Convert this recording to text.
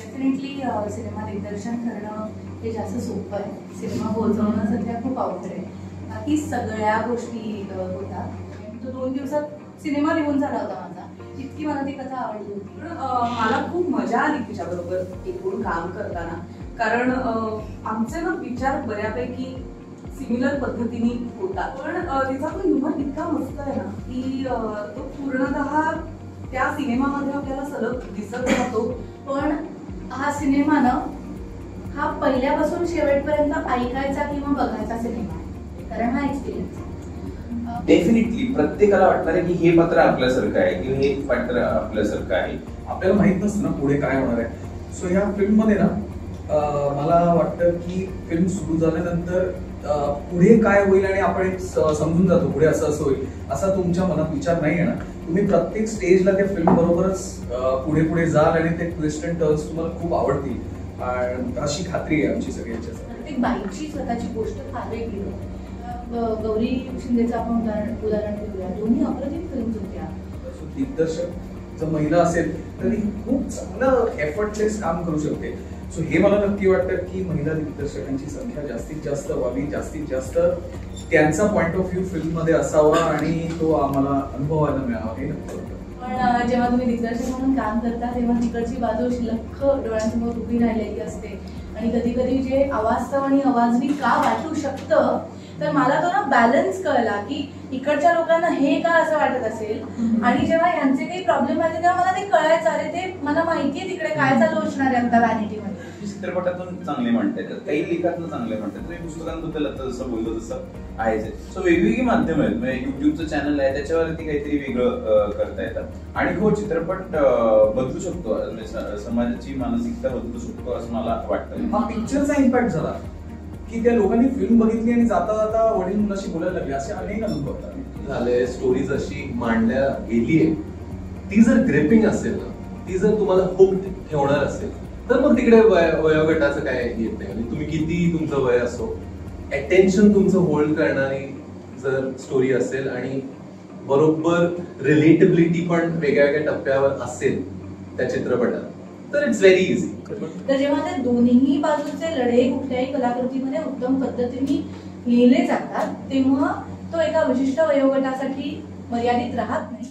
Definitely cinema दिग्दर्शन करणं हे जास्त सोपं आहे. सिनेमा पोहोचवणं सध्या खूप अवघड आहे. बाकी सगळ्या गोष्टी होतात. तो 2 दिवसात सिनेमा लिहून झाला होता माझा. इतकी मला ती कथा आवडली होती. पण मला खूप मजा आली तिच्याबरोबर एकूण काम करताना, कारण आमचे ना विचार बऱ्यापैकी सिमिलर पद्धतीने होता. पण तिचा तो ह्युमर इतका मस्त आहे ना की तो पूर्णतः त्या सिनेमामध्ये आपल्याला सलग दिसत राहतो. पण हा सिनेमा ना हा पहिल्यापासून शेवटपर्यंत ऐकायचा किंवा बघायचा सिनेमा आहे, कारण हा एक्सपिरियन्स डेफिनेटली प्रत्येकाला वाटणार आहे की हे पात्र आपल्यासारखं आहे किंवा हे पात्र आपल्यासारखं आहे. आपल्याला माहित नसतं ना पुढे काय होणार आहे. सो या फिल्म मध्ये ना मला वाटतं की फिल्म सुरू झाल्यानंतर पुढे काय होईल आणि आपण एक समजून जातो पुढे असं असं होईल असा तुमच्या मनात विचार नाही येणार. तुम्ही प्रत्येक स्टेजला त्या फिल्म बरोबरच पुढे पुढे जाल आणि ते ट्विस्ट अँड टर्न्स तुम्हाला खूप आवडतील आणि अशी खात्री आहे आमची सगळ्यांची. प्रत्येक बाईकची स्वतःची गोष्ट फार वेगळी होती. गौरी शिंदेचं आपण उदाहरण घेऊया. दोन्ही अप्रतिम फिल्म्स होत्या. दिग्दर्शक जर महिला असेल तर ती खूप चांगलं एफर्टलेस काम करू शकते. सो हे मला नक्की वाटतं की महिला दिग्दर्शकांची संख्या जास्तीत जास्त व्हावी, जास्तीत जास्त त्यांचा पॉइंट ऑफ व्ह्यू फिल्म मध्ये असावा आणि तो आम्हाला अनुभवायला मिळावा हे नक्की वाटतं. पण जेव्हा तुम्ही दिग्दर्शक म्हणून काम करता तेव्हा तिकडची बाजू शिल्लक डोळ्यांसमोर उभी राहिलेली असते आणि कधी कधी जे अवास्तव आणि अवाजवी का वाटू शकतं, तर मला तो ना बॅलन्स कळला की इकडच्या लोकांना हे का असं वाटत असेल आणि जेव्हा यांचे काही प्रॉब्लेम आले तेव्हा मला ते कळायचं, अरे ते मला माहितीये तिकडे काय चालू असणार आहे आता व्हॅनिटीमध्ये. चित्रपटातून चांगले म्हणतात, काही लेखातून चांगले म्हणतात, तुम्ही पुस्तकांबद्दल आता जसं बोललो तसं आहेच. सो वेगवेगळी माध्यम आहेत. म्हणजे युट्यूबचं चॅनल आहे त्याच्यावरती काहीतरी वेगळं करता येतात आणि हो चित्रपट बदलू शकतो, समाजाची मानसिकता बदलू शकतो असं मला वाटतं. हा पिक्चरचा इम्पॅक्ट झाला की त्या लोकांनी फिल्म बघितली आणि जाता जाता वडील मुलाशी बोलायला लागले असे अनेक अनुभव झाले. स्टोरीज अशी मांडल्या गेलीये ती जर ग्रिपिंग असेल ना, ती जर तुम्हाला हुक ठेवणार असेल तर मग तिकडे वयोगटाचं काय येत नाही. म्हणजे तुम्ही किती तुमचं वय असो, अटेन्शन तुमचं होल्ड करणारी जर स्टोरी असेल आणि बरोबर रिलेटेबिलिटी पण वेगळ्या वेगळ्या टप्प्यावर असेल त्या चित्रपटात तर इट्स व्हेरी इझी. तर जेव्हा ते दोन्ही बाजूचे लढे कुठल्याही कलाकृतीमध्ये उत्तम पद्धतीने लिहिले जातात तेव्हा तो एका विशिष्ट वयोगटासाठी मर्यादित राहत नाही.